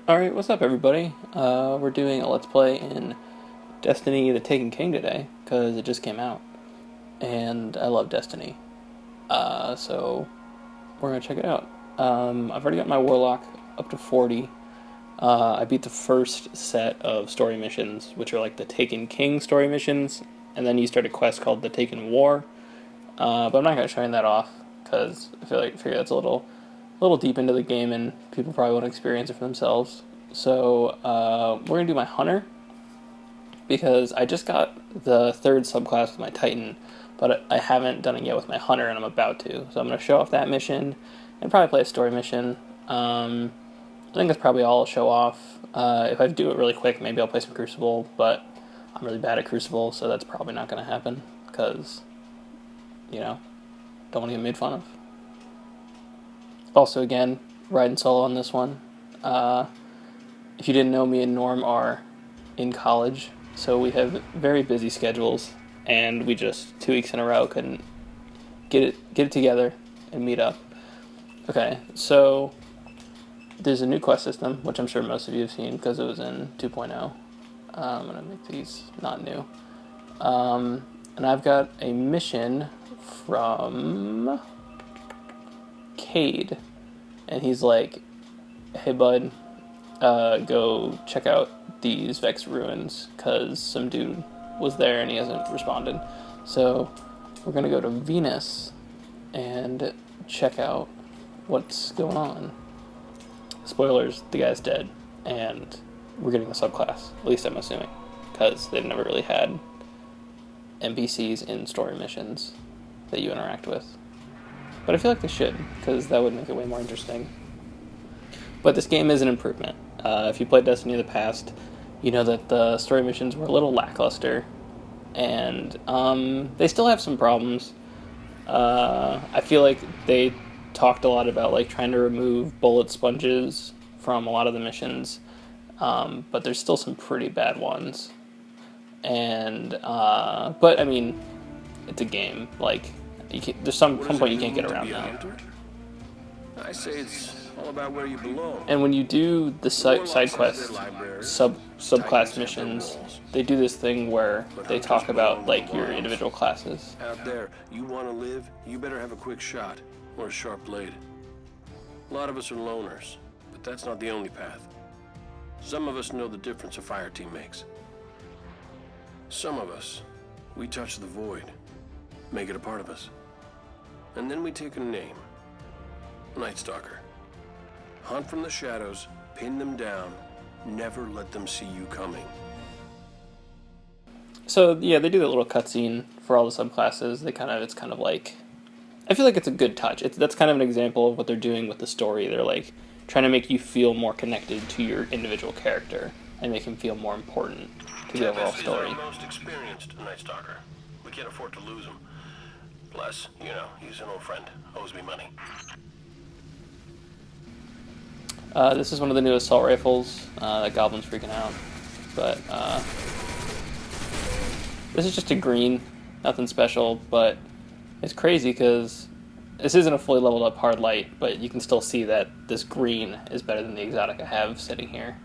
Alright, what's up everybody? We're doing a Let's Play in Destiny the Taken King today, because it just came out. And I love Destiny. So we're going to check it out. I've already got my Warlock up to 40. I beat the first set of story missions, which are like the Taken King story missions, and then you start a quest called the Taken War. But I'm not going to show that off, because I figure that's a little deep into the game, and people probably won't experience it for themselves. So we're gonna do my Hunter, because I just got the third subclass with my Titan, but I haven't done it yet with my Hunter, and I'm about to. So I'm gonna show off that mission, and probably play a story mission. I think that's probably all I'll show off. If I do it really quick, maybe I'll play some Crucible, but I'm really bad at Crucible, so that's probably not gonna happen, because, don't want to get made fun of. Also, again, riding solo on this one. If you didn't know, me and Norm are in college, so we have very busy schedules, and we just 2 weeks in a row couldn't get it together and meet up. Okay, so there's a new quest system, which I'm sure most of you have seen because it was in 2.0. I'm gonna make these not new. And I've got a mission from Cade, and he's like, "Hey bud, go check out these Vex ruins, because some dude was there and he hasn't responded." So we're gonna go to Venus and check out what's going on. Spoilers, the guy's dead, and we're getting a subclass, at least I'm assuming, because they've never really had NPCs in story missions that you interact with. But I feel like they should, because that would make it way more interesting. But this game is an improvement. If you played Destiny in the past, you know that the story missions were a little lackluster, and they still have some problems. I feel like they talked a lot about like trying to remove bullet sponges from a lot of the missions, but there's still some pretty bad ones. And but I mean, it's a game. Like, there's some point you can't get around that. I say it's all about where you belong. And when you do the side quest subclass missions, they do this thing where they talk about like your individual classes. Out there, you want to live, you better have a quick shot or a sharp blade. A lot of us are loners, but that's not the only path. Some of us know the difference a fire team makes. Some of us, we touch the void, make it a part of us. And then we take a name. Night Stalker. Hunt from the shadows, pin them down, never let them see you coming. So yeah, they do that little cutscene for all the subclasses. It's kind of like, I feel like it's a good touch. That's kind of an example of what they're doing with the story. They're like trying to make you feel more connected to your individual character and make him feel more important to the overall story. He's our most experienced Night Stalker. We can't afford to lose him. Plus, he's an old friend. Owes me money. This is one of the new assault rifles. That Goblin's freaking out. But this is just a green. Nothing special, but it's crazy because this isn't a fully leveled up hard light, but you can still see that this green is better than the exotic I have sitting here.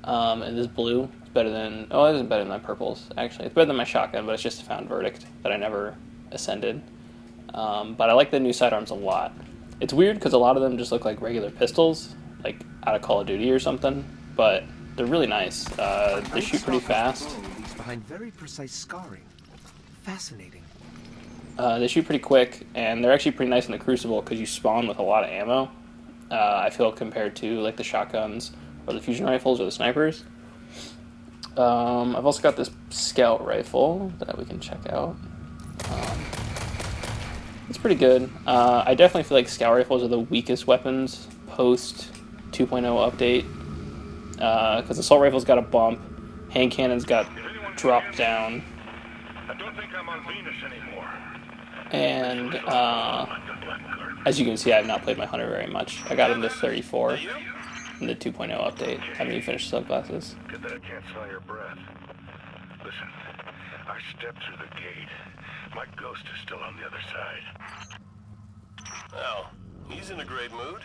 And this blue is better than... Oh, it isn't better than my purples, actually. It's better than my shotgun, but it's just a found verdict that I never ascended. But I like the new sidearms a lot. It's weird because a lot of them just look like regular pistols, like out of Call of Duty or something, but they're really nice. They shoot pretty fast. Behind very precise scarring. Fascinating. They shoot pretty quick, and they're actually pretty nice in the Crucible because you spawn with a lot of ammo. I feel compared to like the shotguns or the fusion rifles or the snipers. I've also got this scout rifle that we can check out. It's pretty good. I definitely feel like scout rifles are the weakest weapons post 2.0 update, because assault rifles got a bump, hand cannons got dropped down, I don't think I'm on Venus anymore. and as you can see, I have not played my Hunter very much. I got him to 34 in the 2.0 update. I haven't even finished subclasses. Good that I can't smell your breath. Listen, I stepped through the gate. My ghost is still on the other side. Well, he's in a great mood.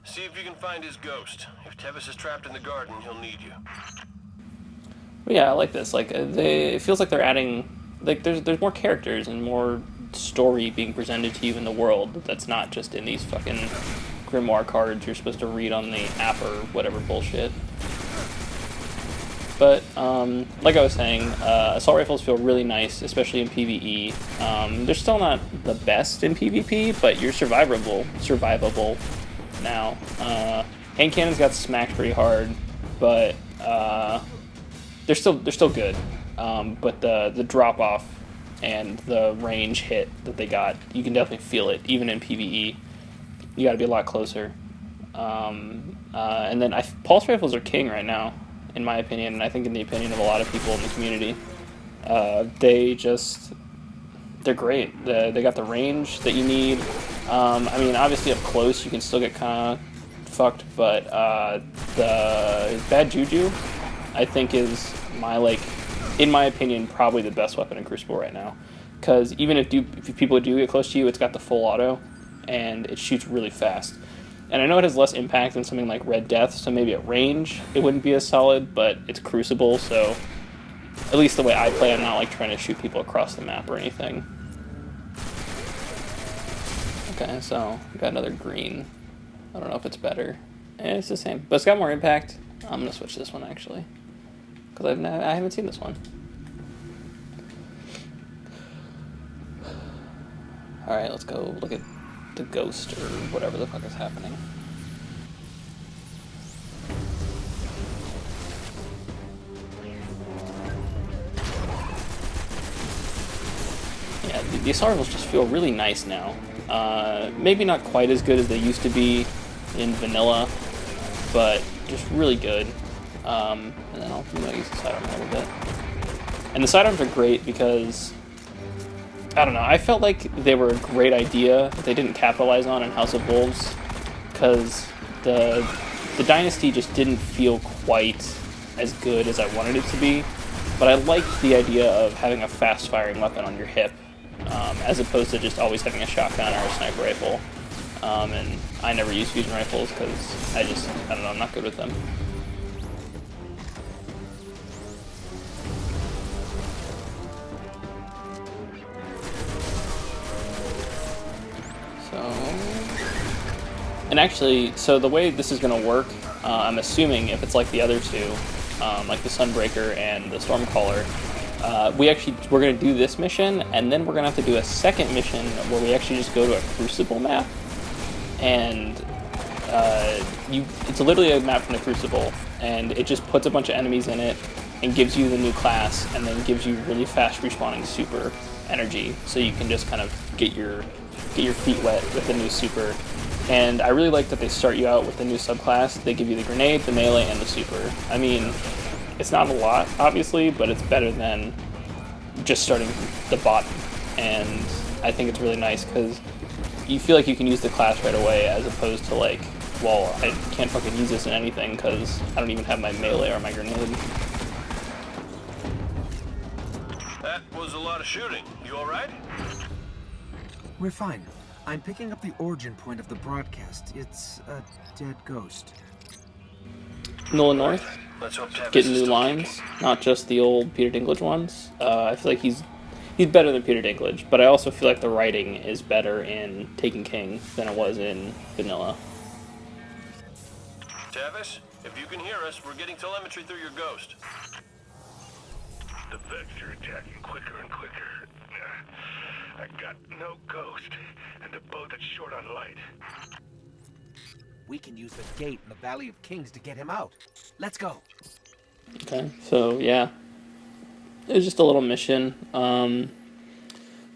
See if you can find his ghost. If Tevis is trapped in the garden, he'll need you. But yeah, I like this. Like it feels like they're adding, like there's more characters and more story being presented to you in the world that's not just in these fucking grimoire cards you're supposed to read on the app or whatever bullshit. But like I was saying, assault rifles feel really nice, especially in PvE. They're still not the best in PvP, but you're survivable now. Hand cannons got smacked pretty hard, but they're still good. But the drop off and the range hit that they got, you can definitely feel it even in PvE. You got to be a lot closer. And then pulse rifles are king right now, in my opinion, and I think in the opinion of a lot of people in the community. They're great. They got the range that you need. I mean, obviously up close you can still get kind of fucked, but the bad juju, I think, is in my opinion, probably the best weapon in Crucible right now. Because even if people do get close to you, it's got the full auto, and it shoots really fast. And I know it has less impact than something like Red Death, so maybe at range it wouldn't be as solid, but it's Crucible, so at least the way I play, I'm not like trying to shoot people across the map or anything. Okay, so we got another green. I don't know if it's better. It's the same, but it's got more impact. I'm gonna switch this one actually, because I haven't seen this one. All right, let's go look at the ghost or whatever the fuck is happening. Yeah, the assault rifles just feel really nice now. Maybe not quite as good as they used to be in vanilla, but just really good. And then I'm gonna use the sidearm a little bit. And the sidearms are great because, I don't know, I felt like they were a great idea that they didn't capitalize on in House of Wolves, because the Dynasty just didn't feel quite as good as I wanted it to be. But I liked the idea of having a fast-firing weapon on your hip, as opposed to just always having a shotgun or a sniper rifle. And I never use fusion rifles because I don't know, I'm not good with them. And actually, so the way this is going to work, I'm assuming if it's like the other two, like the Sunbreaker and the Stormcaller, we're going to do this mission, and then we're going to have to do a second mission where we actually just go to a Crucible map, and it's literally a map from the Crucible, and it just puts a bunch of enemies in it and gives you the new class, and then gives you really fast respawning super energy, so you can just kind of get your feet wet with the new super. And I really like that they start you out with the new subclass. They give you the grenade, the melee, and the super. I mean, it's not a lot, obviously, but it's better than just starting the bottom. And I think it's really nice because you feel like you can use the class right away, as opposed to like, well, I can't fucking use this in anything because I don't even have my melee or my grenade. That was a lot of shooting. You all right? We're fine. I'm picking up the origin point of the broadcast. It's a dead ghost. Nolan North, Let's hope Tevis getting is new still lines, kicking. not just the old Peter Dinklage ones. I feel like he's better than Peter Dinklage, but I also feel like the writing is better in Taken King than it was in Vanilla. Tevis, if you can hear us, we're getting telemetry through your ghost. The Vex are attacking quicker and quicker. I got no ghost, and the boat that's short on light. We can use the gate in the Valley of Kings to get him out. Let's go. Okay, so yeah, it was just a little mission.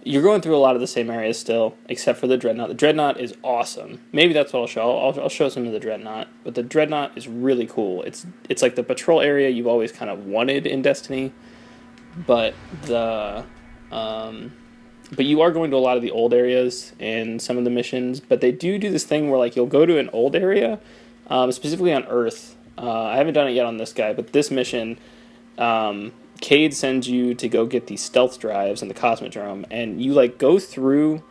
You're going through a lot of the same areas still, except for the Dreadnought. The Dreadnought is awesome. Maybe that's what I'll show. I'll show some of the Dreadnought, but the Dreadnought is really cool. It's like the patrol area you've always kind of wanted in Destiny, but but you are going to a lot of the old areas in some of the missions, but they do this thing where like you'll go to an old area, specifically on Earth. I haven't done it yet on this guy, but this mission, Cade sends you to go get these stealth drives in the Cosmodrome, and you like go through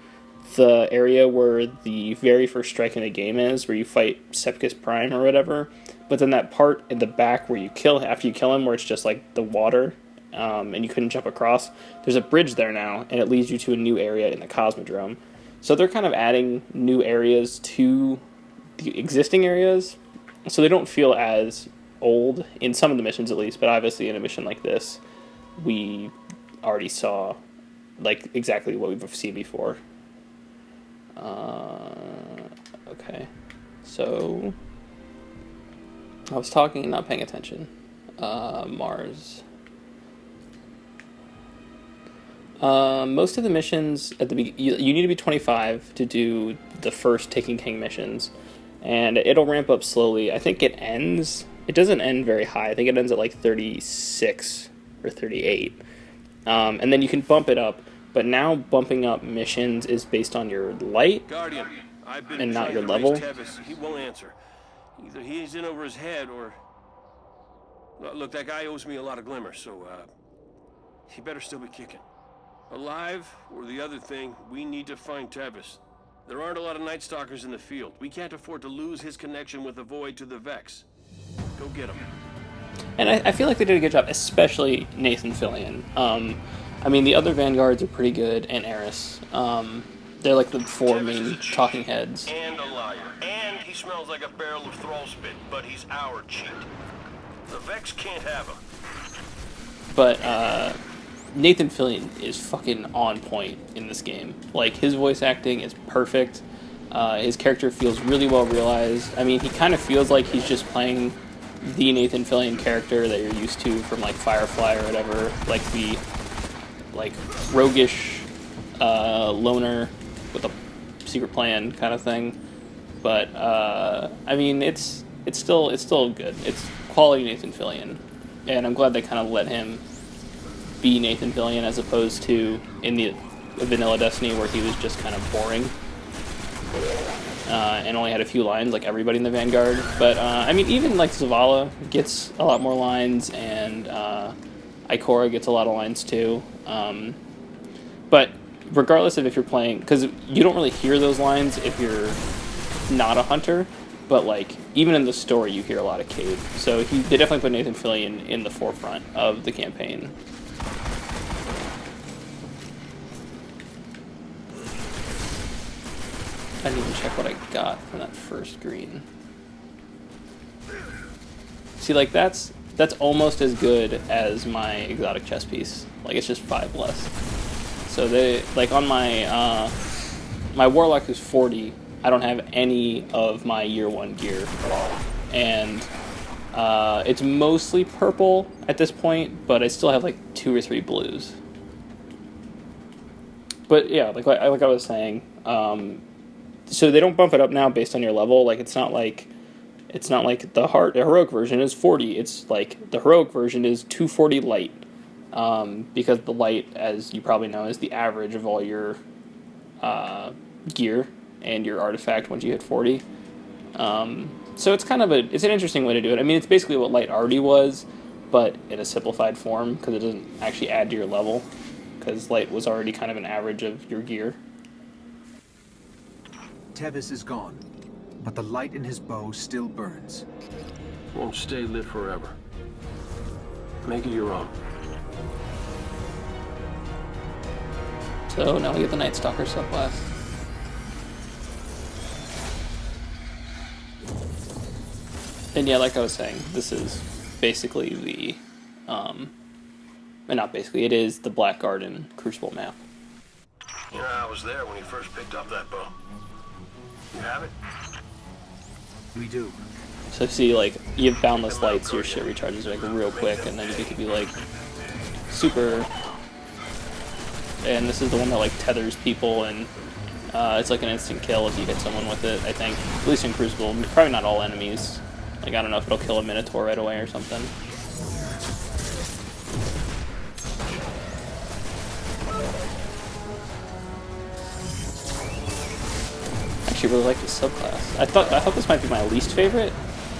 the area where the very first strike in the game is, where you fight Sepkus Prime or whatever. But then that part in the back where you kill, after you kill him, where it's just like the water, and you couldn't jump across, there's a bridge there now, and it leads you to a new area in the Cosmodrome. So they're kind of adding new areas to the existing areas, so they don't feel as old, in some of the missions at least, but obviously in a mission like this, we already saw like exactly what we've seen before. Okay, so I was talking and not paying attention. Mars. Most of the missions at the you need to be 25 to do the first Taken King missions, and it'll ramp up slowly. I think it doesn't end very high. I think it ends at like 36 or 38, and then you can bump it up. But now bumping up missions is based on your light, Guardian, I've been and not trying your to level. reach Tevis. He won't answer. Either he's in over his head or... Look, that guy owes me a lot of glimmer, so, he better still be kicking. Alive, or the other thing, we need to find Tevis. There aren't a lot of Night Stalkers in the field. We can't afford to lose his connection with the Void to the Vex. Go get him. And I feel like they did a good job, especially Nathan Fillion. I mean, the other Vanguards are pretty good, and Eris. They're like the four Tevis is main a cheat talking heads. And a liar. And he smells like a barrel of thrall spit, but he's our cheat. The Vex can't have him. But Nathan Fillion is fucking on point in this game. Like, his voice acting is perfect. His character feels really well realized. I mean, he kind of feels like he's just playing the Nathan Fillion character that you're used to from, like, Firefly or whatever. Like, the, like, roguish loner with a secret plan kind of thing. But, I mean, it's still good. It's quality Nathan Fillion. And I'm glad they kind of let him be Nathan Fillion as opposed to in the vanilla Destiny where he was just kind of boring. And only had a few lines like everybody in the Vanguard. But, I mean, even like Zavala gets a lot more lines, and Ikora gets a lot of lines too. But regardless of if you're playing, because you don't really hear those lines if you're not a hunter, but like even in the story you hear a lot of Cade. So they definitely put Nathan Fillion in the forefront of the campaign. I didn't even check what I got from that first green. See, like that's almost as good as my exotic chess piece. Like, it's just 5 less. So they, like, on my my warlock is 40. I don't have any of my year 1 gear, and it's mostly purple at this point, but I still have like 2 or 3 blues. But yeah, like I was saying, so they don't bump it up now based on your level. Like, it's not like the heroic version is 40. It's like the heroic version is 240 light, because the light, as you probably know, is the average of all your gear and your artifact once you hit 40. So it's kind of it's an interesting way to do it. I mean, it's basically what light already was, but in a simplified form, because it doesn't actually add to your level, because light was already kind of an average of your gear. Tevis is gone, but the light in his bow still burns. Won't stay lit forever. Make it your own. So now we get the Night Stalker subclass. And yeah, like I was saying, this is basically the, and not basically, it is the Black Garden Crucible map. You know, I was there when he first picked up that bow. You have it? We do. So see, like, you have boundless lights, your shit recharges like real quick, and then you could be like super. And this is the one that like tethers people, and it's like an instant kill if you hit someone with it. I think, at least in Crucible, probably not all enemies. Like, I don't know if it'll kill a Minotaur right away or something. I actually really like this subclass. I thought this might be my least favorite,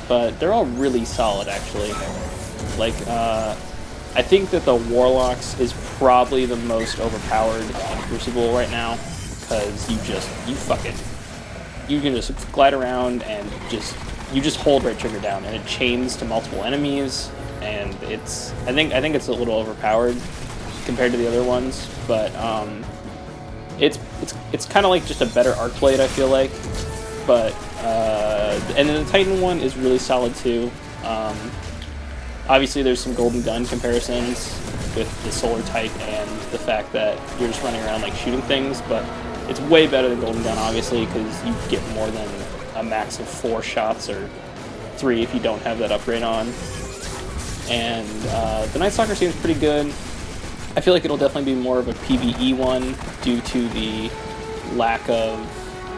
but they're all really solid actually. Like, I think that the Warlocks is probably the most overpowered in Crucible right now. because you can just glide around and you just hold right trigger down, and it chains to multiple enemies, and I think it's a little overpowered compared to the other ones, but it's kind of like just a better arc blade, I feel like. But and then the Titan one is really solid too. Obviously, there's some Golden Gun comparisons with the solar type and the fact that you're just running around like shooting things, but it's way better than Golden Gun, obviously, because you get more than a max of 4 shots, or 3 if you don't have that upgrade on. And the Night Stalker seems pretty good. I feel like it'll definitely be more of a PvE one due to the lack of,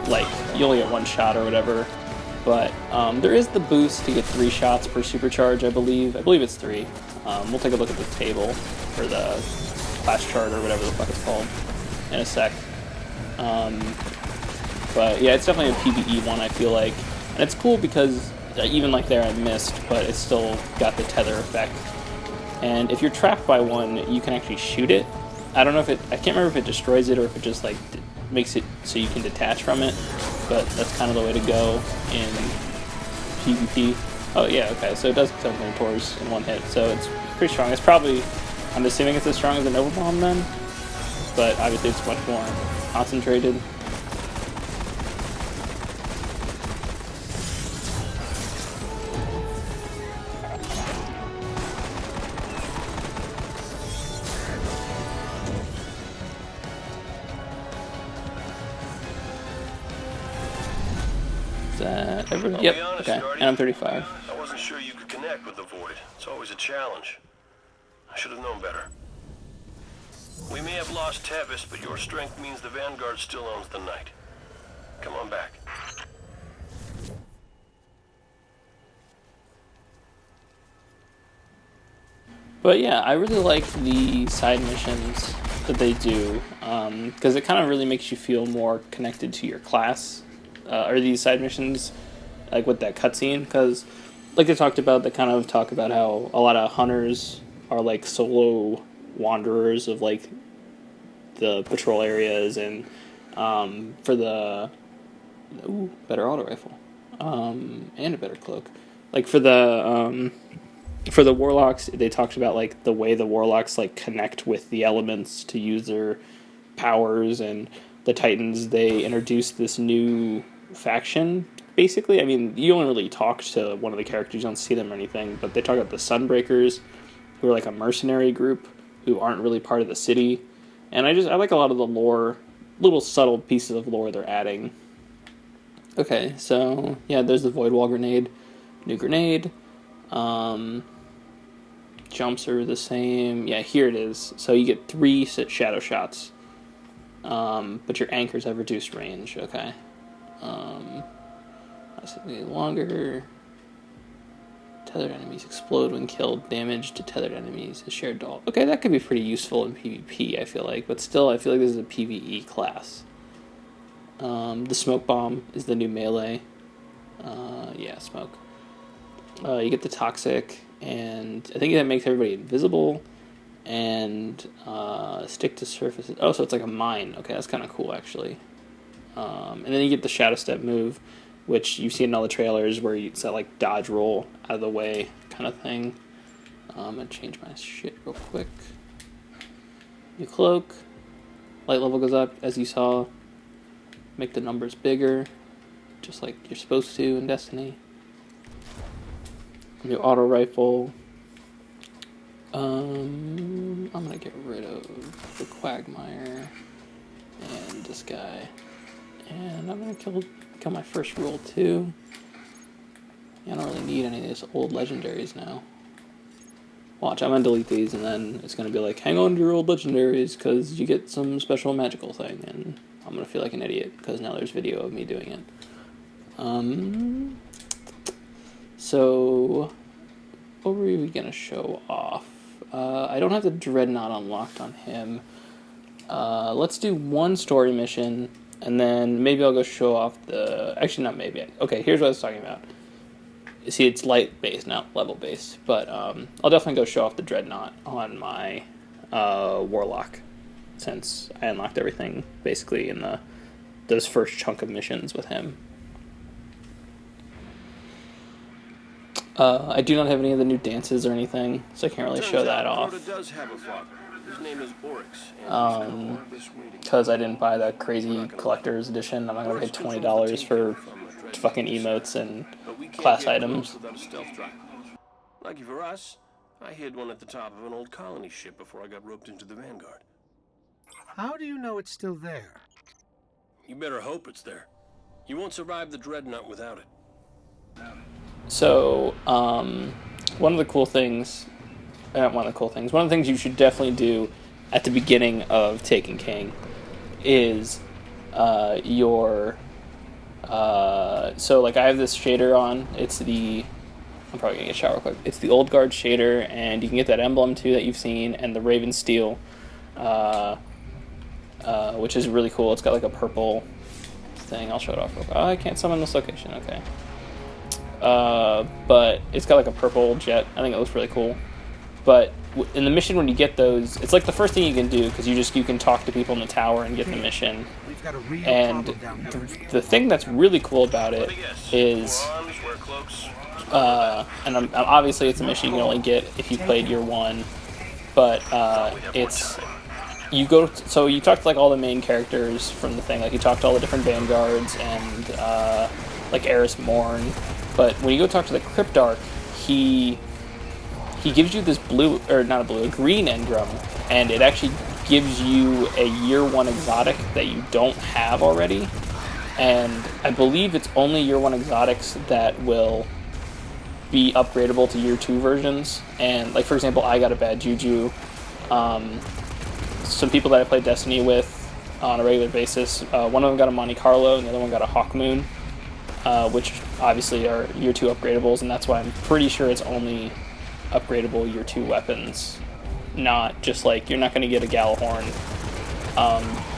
like, you only get 1 shot or whatever. But there is the boost to get 3 shots per supercharge, I believe. I believe it's 3. We'll take a look at the table, or the class chart, or whatever the fuck it's called, in a sec. But yeah, it's definitely a PvE one, I feel like. And it's cool because, even like there I missed, but it's still got the tether effect. And if you're trapped by one, you can actually shoot it. I don't know if I can't remember if it destroys it or if it just like makes it so you can detach from it. But that's kind of the way to go in PvP. Oh yeah, okay, so it does kill Minotaurs in 1 hit, so it's pretty strong. It's probably, I'm assuming it's as strong as a Nova Bomb then, but obviously it's much more concentrated. Is that everyone? Yep, okay, and I'm 35. I wasn't sure you could connect with the Void. It's always a challenge. I should have known better. We may have lost Tevis, but your strength means the Vanguard still owns the night. Come on back. But yeah, I really like the side missions that they do, because it kind of really makes you feel more connected to your class. Or these side missions, like with that cutscene, because like they talked about, they kind of talk about how a lot of hunters are like solo wanderers of like the patrol areas, and for the better auto rifle, and a better cloak, like for the warlocks, they talked about like the way the warlocks like connect with the elements to use their powers, and the Titans, they introduced this new faction, basically. I mean, you only really talk to one of the characters, you don't see them or anything, but they talk about the Sunbreakers, who are like a mercenary group who aren't really part of the city. And I like a lot of the lore, little subtle pieces of lore they're adding. Okay, so yeah, there's the Void Wall grenade, new grenade. Jumps are the same. Yeah, here it is. So you get 3 shadow shots. But your anchors have reduced range. Okay. Possibly longer. Tethered enemies explode when killed. Damage to tethered enemies is shared to all. Okay, that could be pretty useful in PvP, I feel like. But still, I feel like this is a PvE class. The smoke bomb is the new melee. Yeah, smoke. You get the toxic, and I think that makes everybody invisible. And stick to surfaces. Oh, so it's like a mine. Okay, that's kind of cool, actually. And then you get the Shadow Step move, which you see in all the trailers, where it's that like dodge roll out of the way kind of thing. I'm gonna change my shit real quick. New cloak. Light level goes up, as you saw. Make the numbers bigger, just like you're supposed to in Destiny. New auto rifle. I'm gonna get rid of the Quagmire and this guy, and I'm gonna kill my first rule too. Yeah, I don't really need any of these old legendaries now. Watch, I'm gonna delete these, and then it's gonna be like, hang on to your old legendaries because you get some special magical thing, and I'm gonna feel like an idiot because now there's video of me doing it. So what were we gonna show off? I don't have the Dreadnought unlocked on him. Let's do one story mission, and then maybe I'll go show off the... Actually, not maybe. Okay, here's what I was talking about. See, it's light-based, not level-based. But I'll definitely go show off the Dreadnought on my Warlock, since I unlocked everything, basically, in the those first chunk of missions with him. I do not have any of the new dances or anything, so I can't really show that off. Crota does have a father. His name is Oryx, and Because I didn't buy the crazy collector's edition. I'm not going to pay $20 for fucking emotes and class items. without a stealth drive. Lucky for us, I hid one at the top of an old colony ship before I got roped into the Vanguard. How do you know it's still there? You better hope it's there. You won't survive the Dreadnought without it. So, one of the things you should definitely do at the beginning of Taken King is so like I have this shader on. I'm probably gonna get a shower quick. It's the Old Guard shader, and you can get that emblem too that you've seen, and the Raven Steel, which is really cool. It's got like a purple thing. I'll show it off real quick. Oh, I can't summon this location. Okay. But it's got like a purple jet. I think it looks really cool. But in the mission, when you get those, it's like the first thing you can do because you can talk to people in the tower and get the mission. We've got a real And problem down here. the thing that's really cool about it is, and obviously it's a mission you can only get if you played year one, but you talk to like all the main characters from the thing, like you talk to all the different vanguards and like Eris Morn. But when you go talk to the Cryptarch, he gives you this a green engram, and it actually gives you a year one exotic that you don't have already. And I believe it's only year one exotics that will be upgradable to year two versions. And like for example, I got a Bad Juju. Some people that I play Destiny with on a regular basis, one of them got a Monte Carlo, and the other one got a Hawk Moon. Which obviously are year 2 upgradables, and that's why I'm pretty sure it's only upgradable year 2 weapons. Not just like, you're not going to get a Galahorn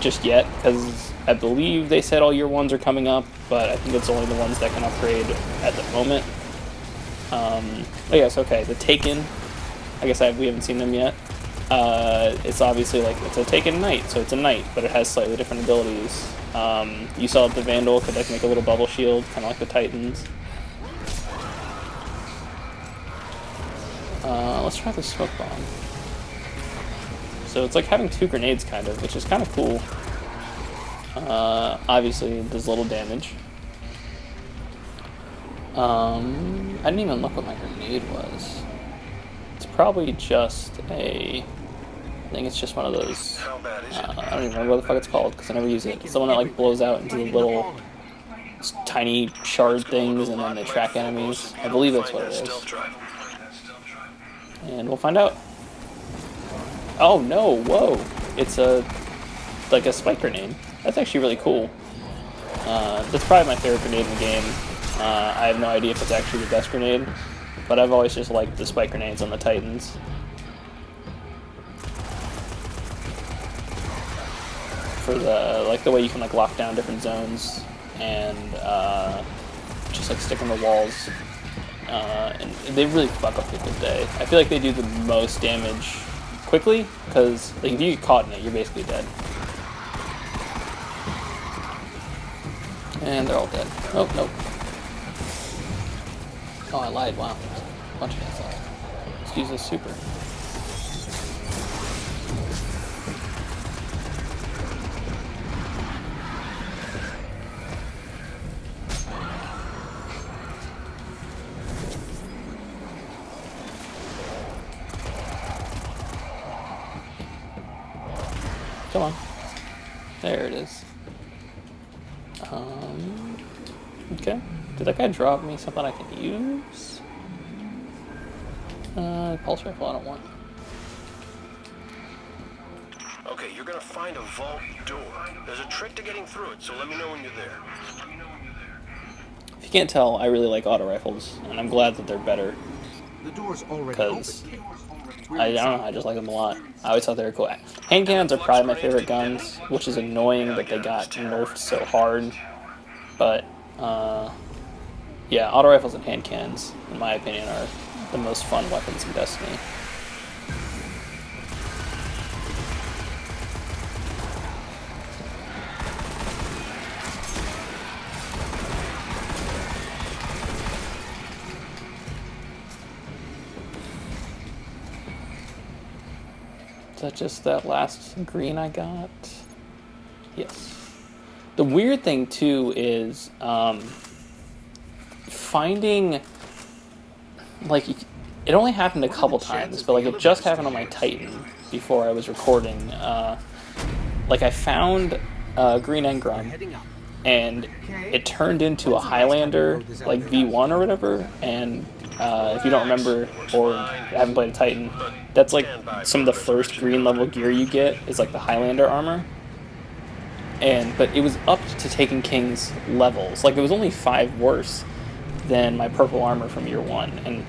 just yet, because I believe they said all year 1s are coming up, but I think it's only the ones that can upgrade at the moment. But yes, okay, the Taken, I guess we haven't seen them yet. It's obviously like, it's a Taken Knight, so it's a knight, but it has slightly different abilities. You saw the Vandal could like make a little bubble shield, kind of like the Titans. Let's try the smoke bomb. So it's like having 2 grenades kind of, which is kind of cool. Obviously it does little damage. I didn't even look what my grenade was. It's probably just I think it's just one of those, I don't even remember what the fuck it's called because I never use it. It's the one that like blows out into the little tiny shard things and then they track enemies. I believe that's what it is. And we'll find out. Oh no, whoa. It's like a spike grenade. That's actually really cool. That's probably my favorite grenade in the game. I have no idea if it's actually the best grenade, but I've always just liked the spike grenades on the Titans. For the way you can like lock down different zones and just like stick on the walls, and they really fuck up people's day. I feel like they do the most damage quickly because like if you get caught in it, you're basically dead. And they're all dead. Oh nope. Oh, I lied. Wow, a bunch of guys left. Let's use this super. Come on. There it is. Okay. Did that guy drop me something I can use? Pulse rifle I don't want. Okay, you're gonna find a vault door. There's a trick to getting through it, so let me know when you're there. If you can't tell, I really like auto rifles, and I'm glad that they're better. The door's already open. I don't know, I just like them a lot. I always thought they were cool. Hand cannons are probably my favorite guns, which is annoying that they got nerfed so hard. But, yeah, auto rifles and hand cannons, in my opinion, are the most fun weapons in Destiny. Is that just that last green I got? Yes. The weird thing, too, is finding... Like, it only happened a couple times, but, like, it just happened on my Titan before I was recording. Like, I found Green Engram, and it turned into a Highlander, like, V1 or whatever, and if you don't remember or haven't played a Titan, that's, like, some of the first green level gear you get is, like, the Highlander armor. But it was up to Taken King's levels. Like, it was only 5 worse than my purple armor from year 1, and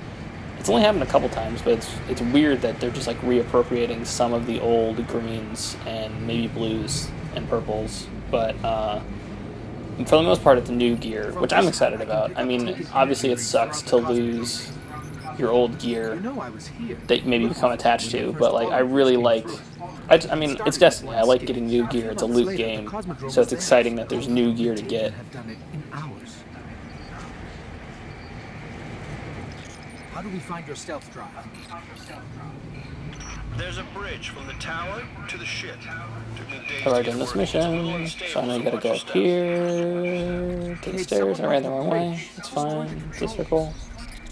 it's only happened a couple times, but it's weird that they're just like reappropriating some of the old greens and maybe blues and purples, but for the most part it's new gear, which I'm excited about. I mean, obviously it sucks to lose your old gear that you maybe become attached to, but like I really like... I mean, it's Destiny. I like getting new gear. It's a loot game, so it's exciting that there's new gear to get. How do we find your stealth drive? There's a bridge from the tower to the ship. I've already done this mission, so I know you gotta go up here to the stairs. I ran the wrong way. It's fine. It's a circle.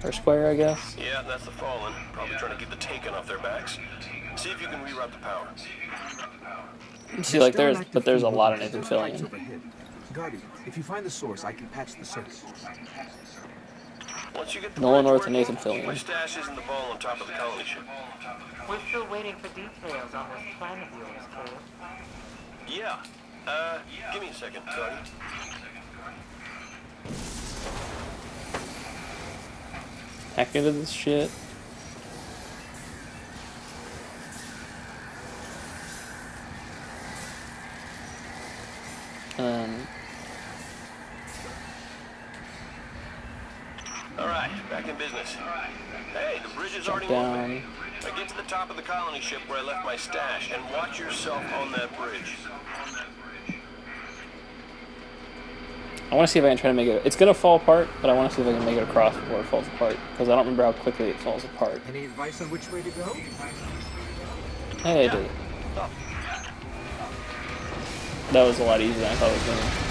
Or square, I guess. Yeah, that's the Fallen. Probably trying to get the Taken off their backs. See if you can reroute the power. See, like, there's a lot of Nathan Fillion. Guardian, if you find the source, I can patch the circuit. Once you get the Nolan bridge North and working, Nathan Fillion. my stash is in the vault on top of the colony ship. We're still waiting for details on this plan of yours, Caleb. Yeah. Give me a second, Guardian. Hack into this shit. Alright, back in business. Hey, the bridge is already down. moving. Now get to the top of the colony ship where I left my stash and watch yourself on that bridge. I want to see if I can try to make it... It's going to fall apart, but I want to see if I can make it across before it falls apart, because I don't remember how quickly it falls apart. Any advice on which way to go? Hey, I did it. That was a lot easier than I thought it was going to.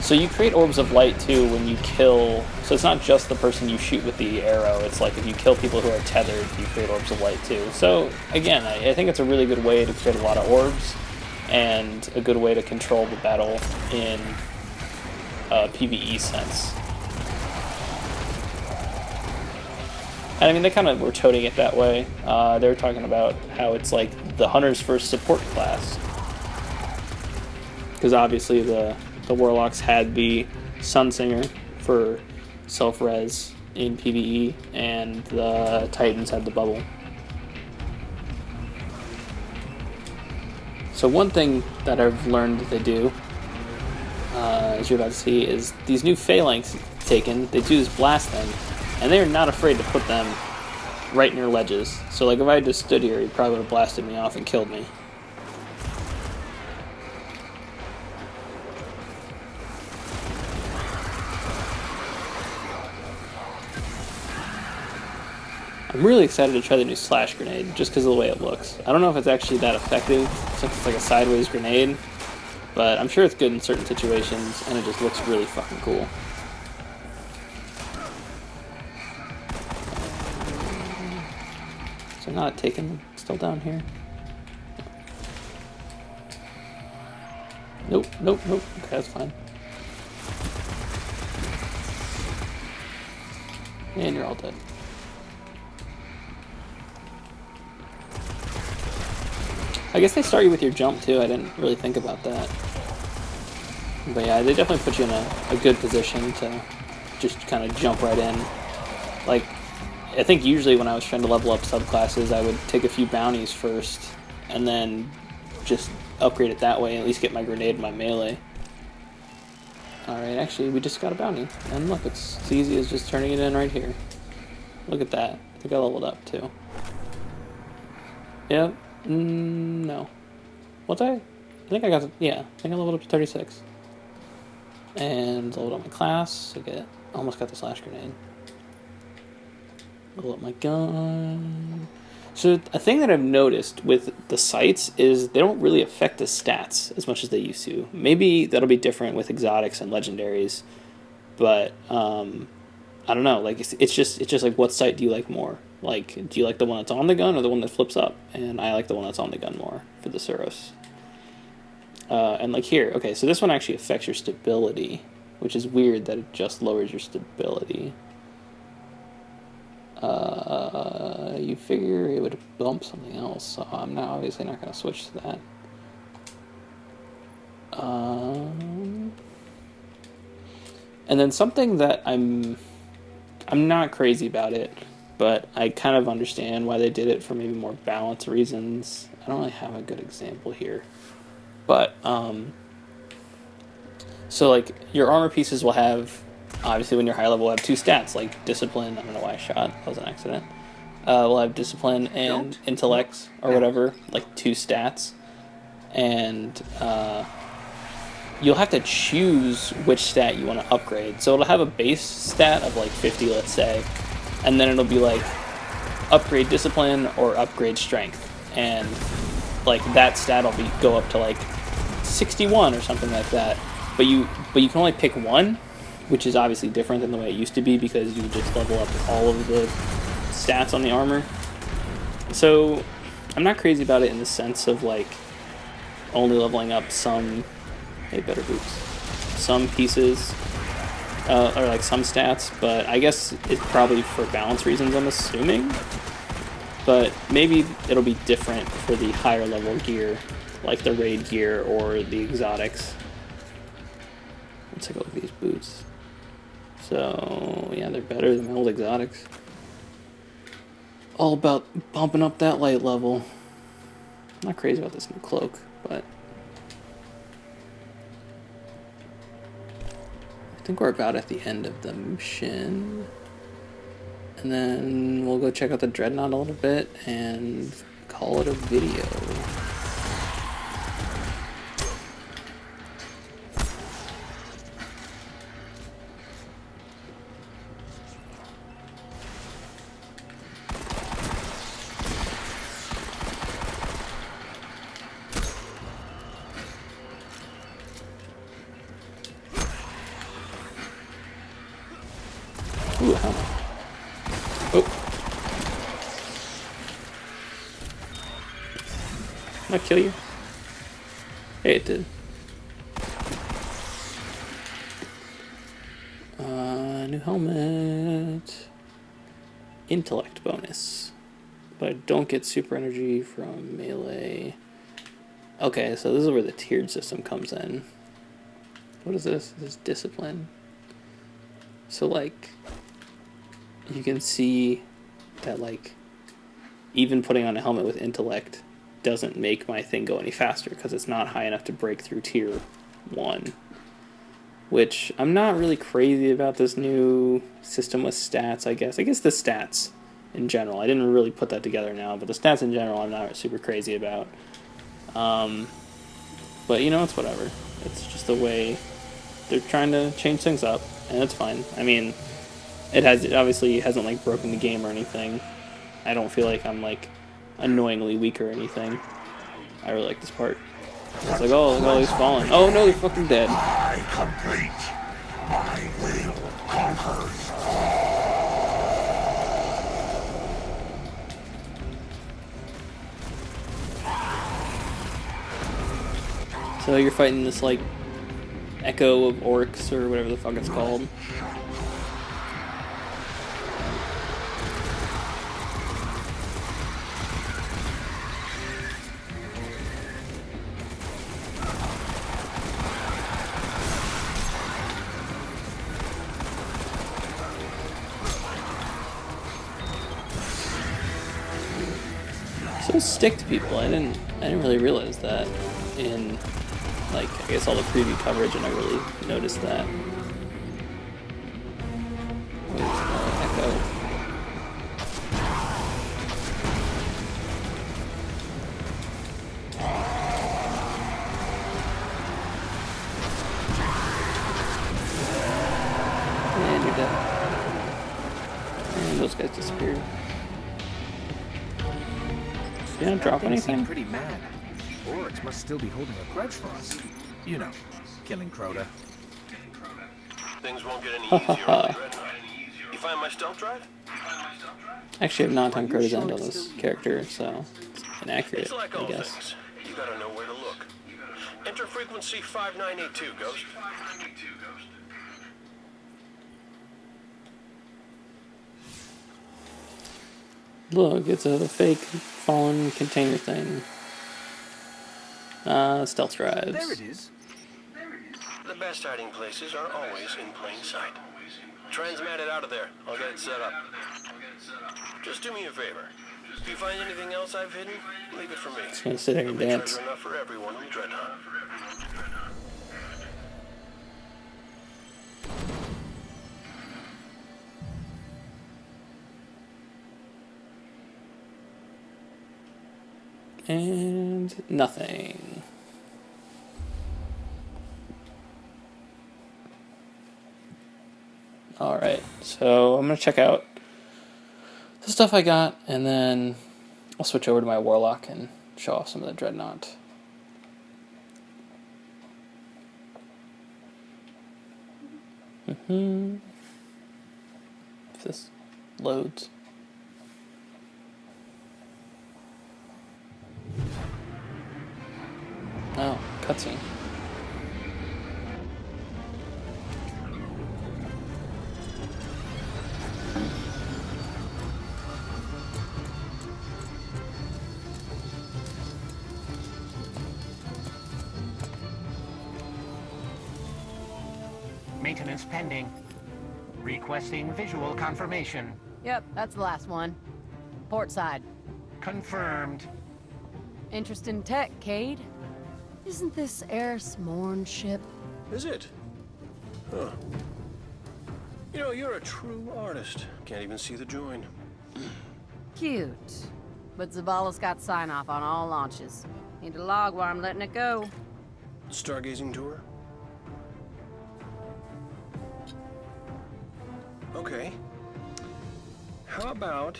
So you create orbs of light too when you kill, so it's not just the person you shoot with the arrow, it's like if you kill people who are tethered, you create orbs of light too. So again, I think it's a really good way to create a lot of orbs, and a good way to control the battle in a PvE sense. And I mean, they kind of were toting it that way. They were talking about how it's like the Hunter's first support class. Because obviously the Warlocks had the Sunsinger for self-res in PvE, and the Titans had the Bubble. So one thing that I've learned that they do, as you're about to see, is these new Phalanx Taken, they do this blast thing, and they're not afraid to put them right near ledges. So like if I just stood here, he probably would have blasted me off and killed me. I'm really excited to try the new Slash Grenade, just because of the way it looks. I don't know if it's actually that effective, since it's like a sideways grenade, but I'm sure it's good in certain situations, and it just looks really fucking cool. So not taken, still down here. Nope, nope, nope. Okay, that's fine. And you're all dead. I guess they start you with your jump too. I didn't really think about that. But yeah, they definitely put you in a good position to just kind of jump right in. Like, I think usually when I was trying to level up subclasses, I would take a few bounties first, and then just upgrade it that way, and at least get my grenade and my melee. Alright, actually, we just got a bounty. And look, it's as easy as just turning it in right here. Look at that. I think I leveled up too. Yep. No. What's I think I got... Yeah, I think I leveled up to 36. And load up my class. Almost got the slash grenade. Load up my gun. So a thing that I've noticed with the sights is they don't really affect the stats as much as they used to. Maybe that'll be different with exotics and legendaries, but I don't know. Like it's just like, what sight do you like more? Like, do you like the one that's on the gun or the one that flips up? And I like the one that's on the gun more for the Suros. And like here, okay, so this one actually affects your stability, which is weird that it just lowers your stability. You figure it would bump something else, so I'm obviously not going to switch to that. And then something that I'm not crazy about it, but I kind of understand why they did it for maybe more balance reasons. I don't really have a good example here, but so like your armor pieces will have, obviously when you're high level, will have 2 stats, like discipline. I don't know why I shot. That was an accident. We'll have discipline and intellect or whatever, like 2 stats. And you'll have to choose which stat you want to upgrade. So it'll have a base stat of like 50, let's say. And then it'll be like upgrade discipline or upgrade strength. And like that stat will go up to like 61 or something like that. But you can only pick one, which is obviously different than the way it used to be, because you just level up all of the stats on the armor. So I'm not crazy about it in the sense of like only leveling up some, better boots, some pieces, or like some stats, but I guess it's probably for balance reasons, I'm assuming. But maybe it'll be different for the higher level gear, like the raid gear or the exotics. Let's take a look at these boots. So, yeah, they're better than my old exotics. All about bumping up that light level. I'm not crazy about this new cloak, but I think we're about at the end of the mission. And then we'll go check out the Dreadnought a little bit and call it a video. Ooh, helmet. Oh. Did I kill you? Hey, it did. New helmet. Intellect bonus. But I don't get super energy from melee. Okay, so this is where the tiered system comes in. What is this? This is discipline. So, like, you can see that, like, even putting on a helmet with intellect doesn't make my thing go any faster because it's not high enough to break through tier 1. Which, I'm not really crazy about this new system with stats, I guess. I guess the stats in general. I didn't really put that together now, but the stats in general I'm not super crazy about. But, you know, it's whatever. It's just the way they're trying to change things up, and it's fine. I mean, it obviously hasn't, like, broken the game or anything. I don't feel like I'm, like, annoyingly weak or anything. I really like this part. It's like, oh, look at all these falling. Oh no, they're fucking dead. I complete. My will conquers. So you're fighting this, like, echo of orcs or whatever the fuck it's called. So stick to people. I didn't really realize that in, like, I guess all the preview coverage, and I really noticed that. Echo. those guys disappeared. You didn't drop They seem anything? pretty mad. Oryx must still be holding a grudge for us. You know, killing Crota. Things won't get any easier on the Dreadnought. You find my stealth drive? Actually, I have not done Are you Crota's End sure on it's this still- character, so it's inaccurate, It's like I all guess. things. You gotta know where to look. Enter frequency 5982, Ghost. Look, it's a fake fallen container thing. Stealth drives. There it is. The best hiding places are always in plain sight. Transmat it out of there. I'll get it set up. Just do me a favor. If you find anything else I've hidden, leave it for me. Just gonna sit here and dance. Treasure enough for everyone in Dreadnought. And nothing. Alright, so I'm gonna check out the stuff I got, and then I'll switch over to my Warlock and show off some of the Dreadnought. If this loads. Oh, cutscene. Maintenance pending. Requesting visual confirmation. Yep, that's the last one. Port side. Confirmed. Interest in tech, Cade? Isn't this Eris Morn ship? Is it? Huh. You know, you're a true artist. Can't even see the join. Cute. But Zabala's got sign-off on all launches. Need a log while I'm letting it go. Stargazing tour? Okay. How about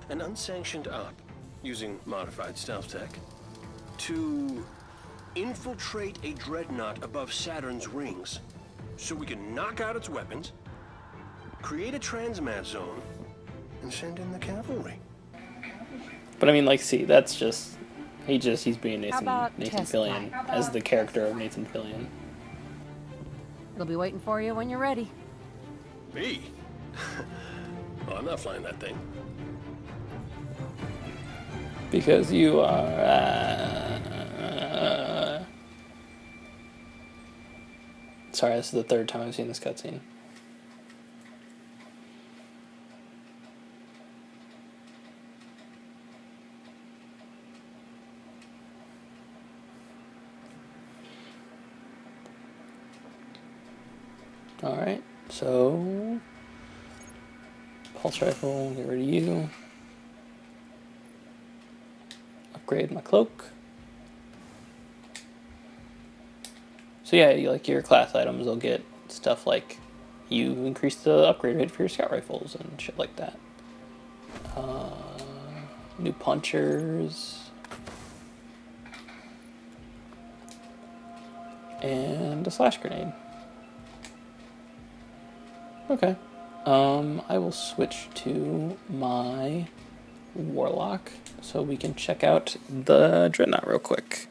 an unsanctioned op using modified stealth tech to infiltrate a dreadnought above Saturn's rings so we can knock out its weapons, create a transmat zone, and send in the cavalry? But I mean, like, see, that's just he's being How about Nathan test Fillion flight? as the character of Nathan Fillion. It'll be waiting for you when you're ready. Me? Oh, I'm not flying that thing. Because you are. Sorry, this is the third time I've seen this cutscene. Alright, so. Pulse rifle, get rid of you. Upgrade my cloak. So yeah, like your class items will get stuff like you increase the upgrade rate for your scout rifles and shit like that. New punchers. And a slash grenade. Okay. I will switch to my Warlock so we can check out the Dreadnought real quick.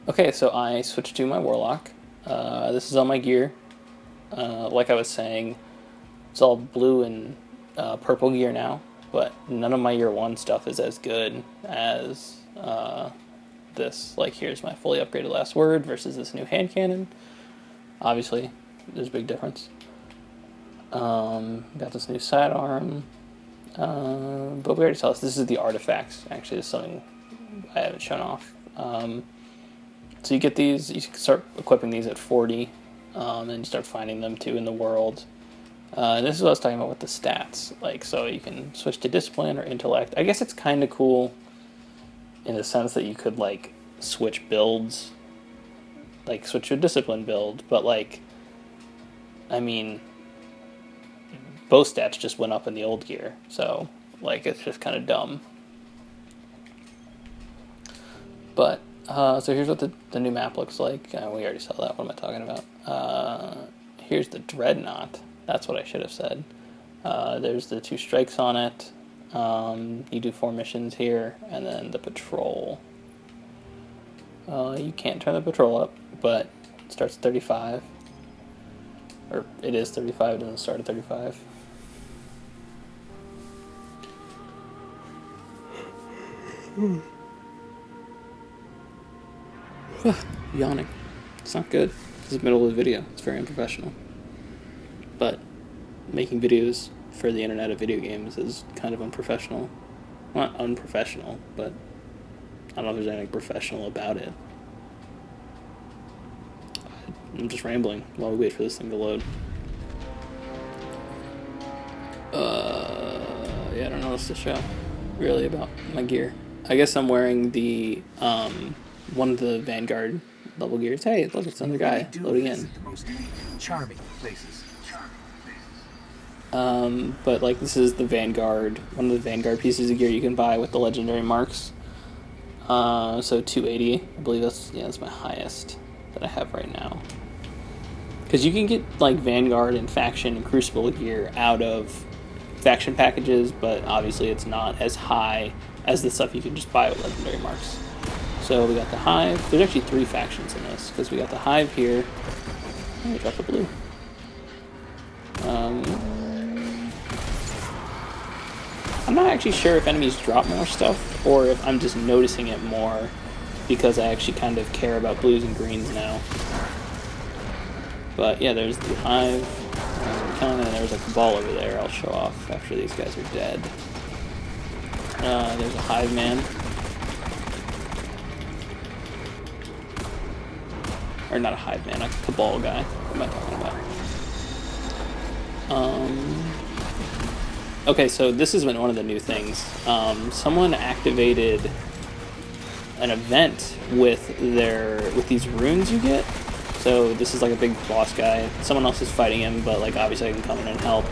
Okay, so I switched to my Warlock. This is all my gear. Like I was saying, it's all blue and purple gear now, but none of my year 1 stuff is as good as this. Like, here's my fully upgraded last word versus this new hand cannon. Obviously, there's a big difference. Got this new sidearm. But we already saw this. This is the artifacts. Actually, this is something I haven't shown off. So you get these, you can start equipping these at 40, and you start finding them too in the world. And this is what I was talking about with the stats. Like, so you can switch to discipline or intellect. I guess it's kind of cool in the sense that you could, like, switch builds. Like, switch to a discipline build, but, like, I mean, both stats just went up in the old gear, so, like, it's just kind of dumb. But, so here's what the new map looks like. We already saw that. What am I talking about? Here's the Dreadnought. That's what I should have said. There's the 2 strikes on it. You do 4 missions here, and then the patrol. You can't turn the patrol up, but it starts at 35. Or it is 35, it doesn't start at 35. Yawning. It's not good. This is the middle of the video. It's very unprofessional. But making videos for the internet of video games is kind of unprofessional. Not unprofessional, but I don't know if there's anything professional about it. I'm just rambling while we wait for this thing to load. Yeah, I don't know what else to show, really, about my gear. I guess I'm wearing the, one of the Vanguard level gears. Hey, look, it's another guy loading in. The most charming places. But, like, this is the Vanguard, one of the Vanguard pieces of gear you can buy with the legendary marks. So 280, I believe that's my highest that I have right now. Because you can get, like, Vanguard and Faction and Crucible gear out of faction packages, but obviously it's not as high as the stuff you can just buy with legendary marks. So we got the Hive. There's actually 3 factions in this, because we got the Hive here. Oh, we dropped the blue. I'm not actually sure if enemies drop more stuff, or if I'm just noticing it more because I actually kind of care about blues and greens now. But yeah, there's the Hive, and there's a Cabal over there I'll show off after these guys are dead. There's a Hive man. Or not a Hive man, a Cabal guy. What am I talking about? Okay, so this has been one of the new things. Someone activated an event with these runes you get. So this is like a big boss guy. Someone else is fighting him, but like obviously I can come in and help.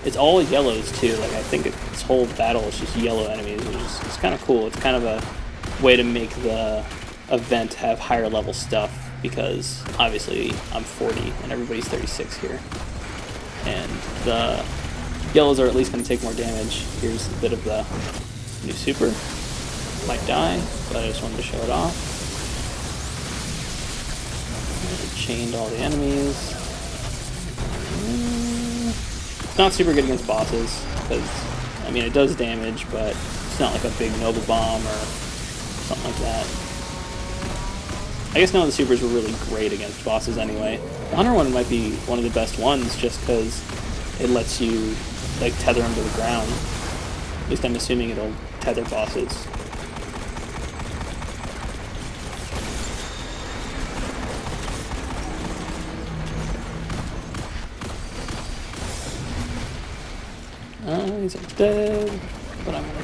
It's all yellows too. Like I think this whole battle is just yellow enemies, which is it's kind of cool. It's kind of a way to make the event have higher level stuff because obviously I'm 40 and everybody's 36 here. And the yellows are at least going to take more damage. Here's a bit of the new super. Might die, but I just wanted to show it off. And chained all the enemies. It's not super good against bosses, because, I mean, it does damage, but it's not like a big Nova Bomb or something like that. I guess none of the supers were really great against bosses anyway. The Hunter one might be one of the best ones just because it lets you like tether them to the ground. At least I'm assuming it'll tether bosses. He's dead, but I'm gonna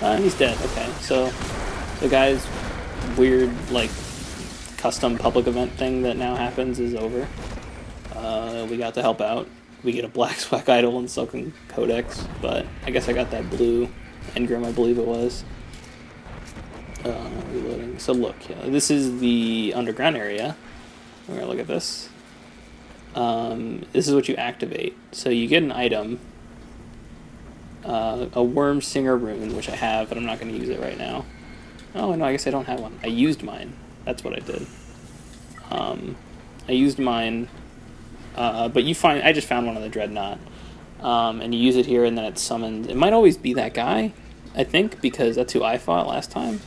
die. He's dead, okay. So the guy's weird, like, custom public event thing that now happens is over. We got to help out. We get a Black Swag Idol and Silken Codex, but I guess I got that blue engram, I believe it was. Reloading. So look, yeah, this is the underground area. We're gonna look at this. This is what you activate. So you get an item, a Worm Singer rune, which I have, but I'm not going to use it right now. Oh, no, I guess I don't have one. I used mine. That's what I did. I used mine, but I just found one on the Dreadnought. And you use it here, and then it's summoned. It might always be that guy, I think, because that's who I fought last time.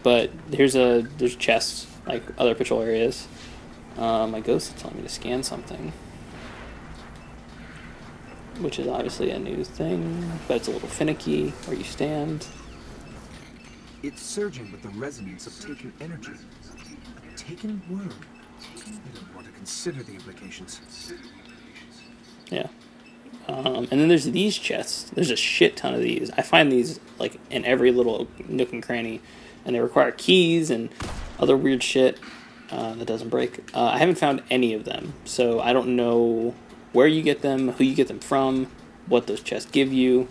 But there's chests, like other patrol areas. My ghost is telling me to scan something, which is obviously a new thing, but it's a little finicky where you stand. It's surging with the resonance of taken energy. A taken worm. I don't want to consider the implications. Yeah. And then there's these chests. There's a shit ton of these. I find these like in every little nook and cranny, and they require keys and other weird shit. that doesn't break. I haven't found any of them, so I don't know where you get them, who you get them from, what those chests give you,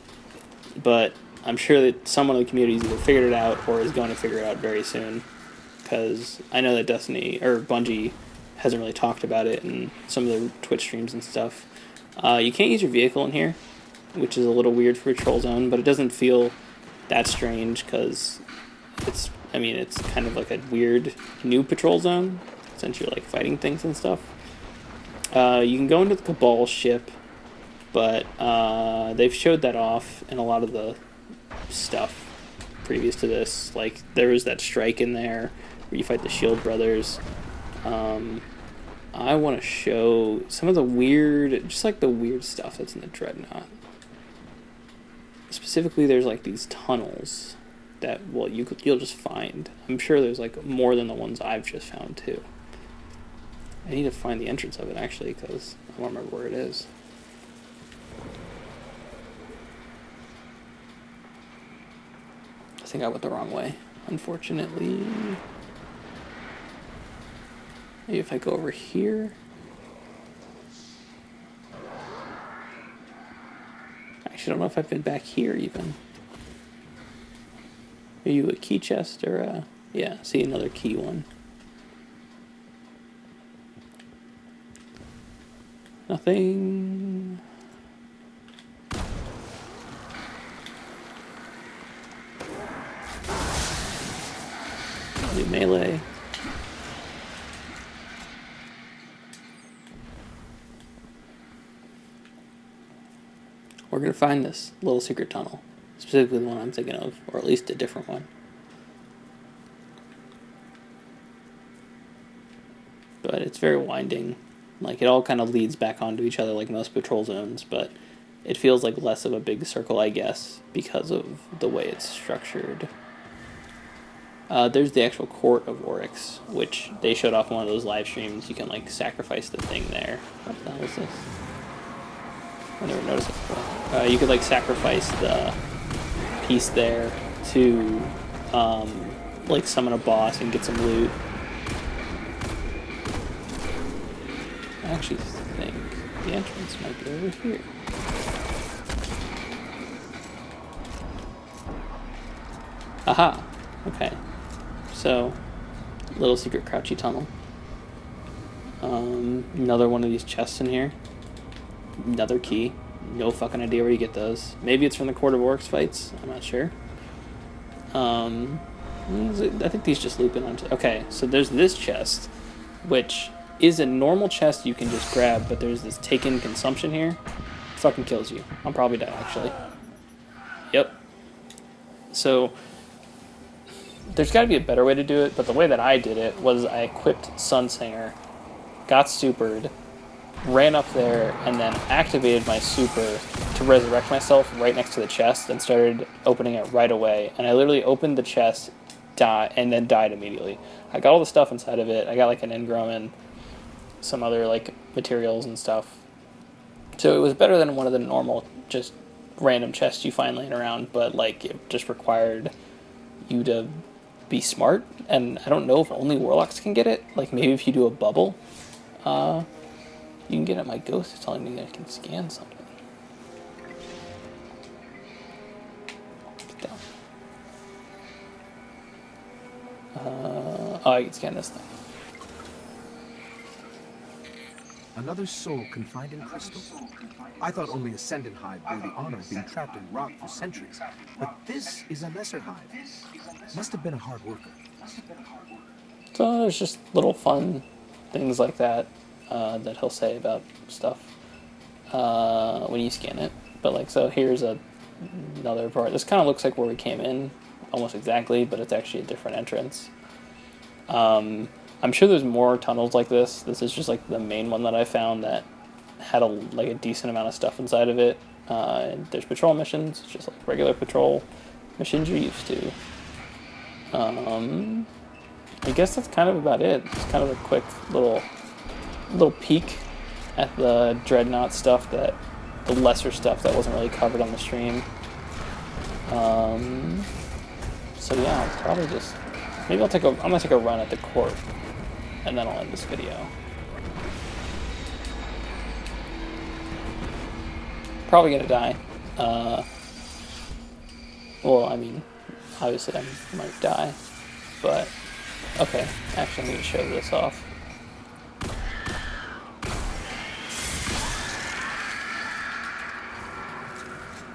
but I'm sure that someone in the community has either figured it out or is going to figure it out very soon, because I know that Destiny, or Bungie, hasn't really talked about it in some of their Twitch streams and stuff. You can't use your vehicle in here, which is a little weird for Patrol Zone, but it doesn't feel that strange, because it's kind of like a weird new Patrol Zone, since you're like fighting things and stuff. You can go into the Cabal ship, but they've showed that off in a lot of the stuff previous to this. Like, there was that strike in there where you fight the Shield Brothers. I want to show some of the weird, just like the weird stuff that's in the Dreadnought. Specifically, there's like these tunnels that, well, you'll just find. I'm sure there's like more than the ones I've just found too. I need to find the entrance of it actually, because I don't remember where it is. I think I went the wrong way, unfortunately. Maybe if I go over here. Actually, I don't know if I've been back here even. Are you a key chest or a... Yeah, see another key one. Nothing. New melee. We're gonna find this little secret tunnel. Specifically the one I'm thinking of, or at least a different one. But it's very winding. Like, it all kind of leads back onto each other like most Patrol Zones, but it feels like less of a big circle, I guess, because of the way it's structured. There's the actual Court of Oryx, which they showed off in one of those live streams. You can, like, sacrifice the thing there. What the hell is this? I never noticed it before. You could, like, sacrifice the piece there to, like, summon a boss and get some loot. I actually think the entrance might be over here. Aha! Okay. So, little secret crouchy tunnel. Another one of these chests in here. Another key. No fucking idea where you get those. Maybe it's from the Court of Oryx fights. I'm not sure. I think these just loop in onto... Okay, so there's this chest, which is a normal chest you can just grab, but there's this taken consumption here. It fucking kills you. I'll probably die, actually. Yep. So, there's got to be a better way to do it, but the way that I did it was I equipped Sunsinger, got supered, ran up there, and then activated my super to resurrect myself right next to the chest and started opening it right away. And I literally opened the chest, and then died immediately. I got all the stuff inside of it. I got like an engram and some other like materials and stuff. So it was better than one of the normal just random chests you find laying around, but like it just required you to be smart, and I don't know if only warlocks can get it. Like maybe if you do a bubble, you can get it. My ghost is telling me that I can scan something. Get down. Oh, I can scan this thing. Another soul confined in crystal. I thought only Ascendant Hive bore the honor of being trapped in rock for centuries, but this is a lesser hive. Must have been a hard worker. So there's just little fun things like that that he'll say about stuff when you scan it. But like, so here's another part. This kind of looks like where we came in, almost exactly, but it's actually a different entrance. I'm sure there's more tunnels like this. This is just like the main one that I found that had a decent amount of stuff inside of it. And there's patrol missions, just like regular patrol missions you're used to. I guess that's kind of about it. It's kind of a quick little peek at the Dreadnought stuff, the lesser stuff that wasn't really covered on the stream. So yeah, I'll probably just, maybe I'm gonna take a run at the court and then I'll end this video. Probably gonna die. Well, I mean, obviously I might die, but okay. Actually, I'm gonna show this off.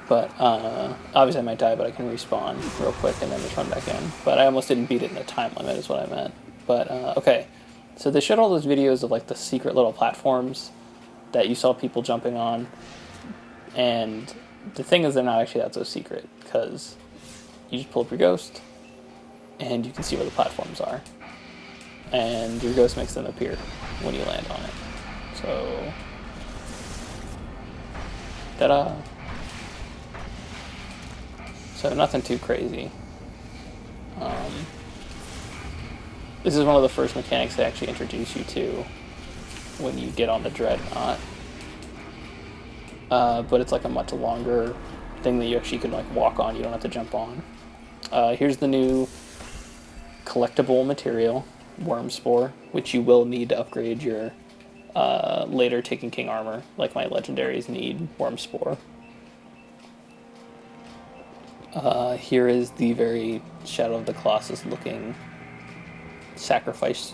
But, obviously I might die, but I can respawn real quick and then just run back in. But I almost didn't beat it in the time limit is what I meant. But, okay. So they showed all those videos of, like, the secret little platforms that you saw people jumping on. And the thing is, they're not actually that so secret, because you just pull up your ghost, and you can see where the platforms are. And your ghost makes them appear when you land on it. So, ta-da! So nothing too crazy. This is one of the first mechanics they actually introduce you to when you get on the Dreadnought. But it's like a much longer thing that you actually can like walk on. You don't have to jump on. Here's the new collectible material, Worm Spore, which you will need to upgrade your later Taken King armor. Like my legendaries need Worm Spore. Here is the very Shadow of the Colossus looking sacrifice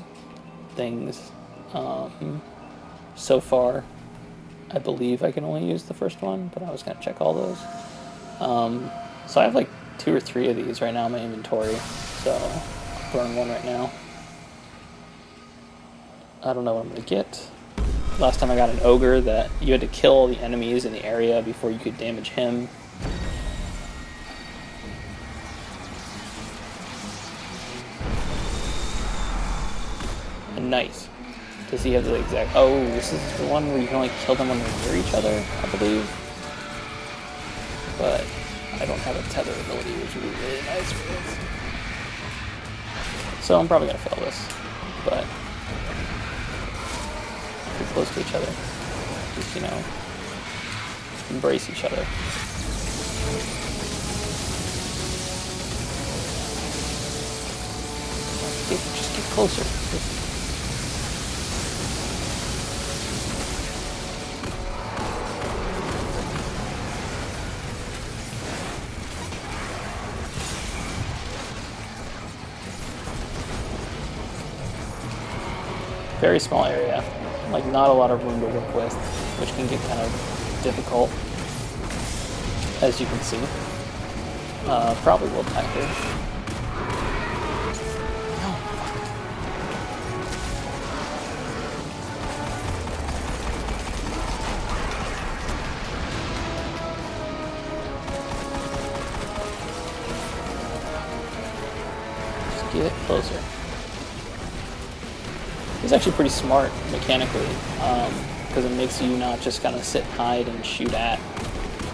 things. So far, I believe I can only use the first one, but I was going to check all those. So I have like 2 or 3 of these right now in my inventory, so I'll burn one right now. I don't know what I'm going to get. Last time I got an ogre that you had to kill all the enemies in the area before you could damage him. Nice. Does he have the exact... Oh, this is the one where you can only kill them when they're near each other, I believe. But I don't have a tether ability, which would be really nice for this. So I'm probably going to fail this. But... we're close to each other. Just, you know... embrace each other. Just get closer. Very small area, like not a lot of room to work with, which can get kind of difficult, as you can see. Probably will die here. Just get closer. It's actually pretty smart mechanically, because it makes you not just kind of sit, hide, and shoot at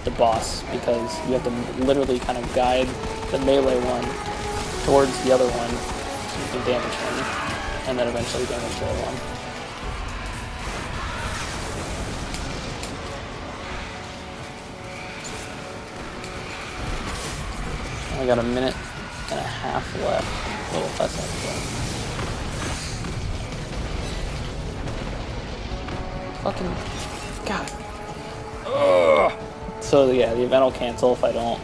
the boss, because you have to literally kind of guide the melee one towards the other one so you can damage him, and then eventually damage the other one. I got a minute and a half left. A little less left. Fucking God. Ugh. So yeah, the event will cancel if I don't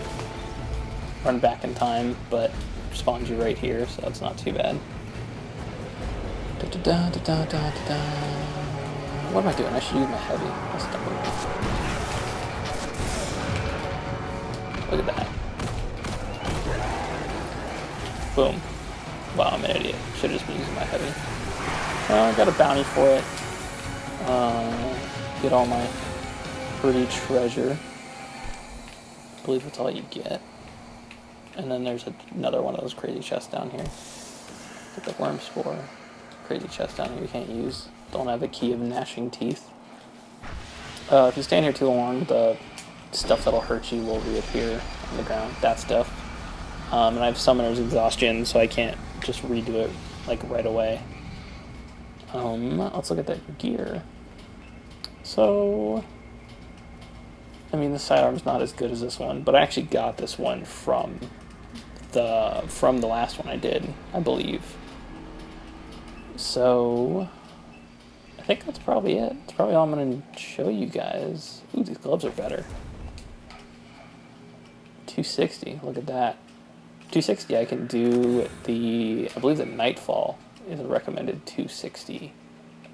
run back in time, but it spawns you right here, so it's not too bad. What am I doing? I should use my heavy. That's dumb. Look at that. Boom. Wow, I'm an idiot. Should have just been using my heavy. Well, I got a bounty for it. Get all my pretty treasure. I believe that's all you get. And then there's another one of those crazy chests down here. Get the Worm Spore. Crazy chest down here you can't use. Don't have the Key of Gnashing Teeth. If you stand here too long, the stuff that'll hurt you will reappear on the ground. That stuff. And I have Summoner's Exhaustion, so I can't just redo it like right away. Let's look at that gear. So, I mean, the sidearm's not as good as this one, but I actually got this one from the last one I did, I believe. So I think that's probably it. That's probably all I'm going to show you guys. Ooh, these gloves are better. 260, look at that. 260, I can do the, I believe the Nightfall is a recommended 260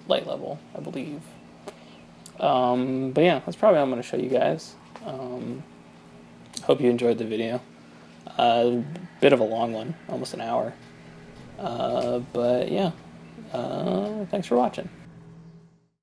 light level, I believe. But yeah, that's probably all I'm going to show you guys. Hope you enjoyed the video. Bit of a long one, almost an hour. But yeah, thanks for watching.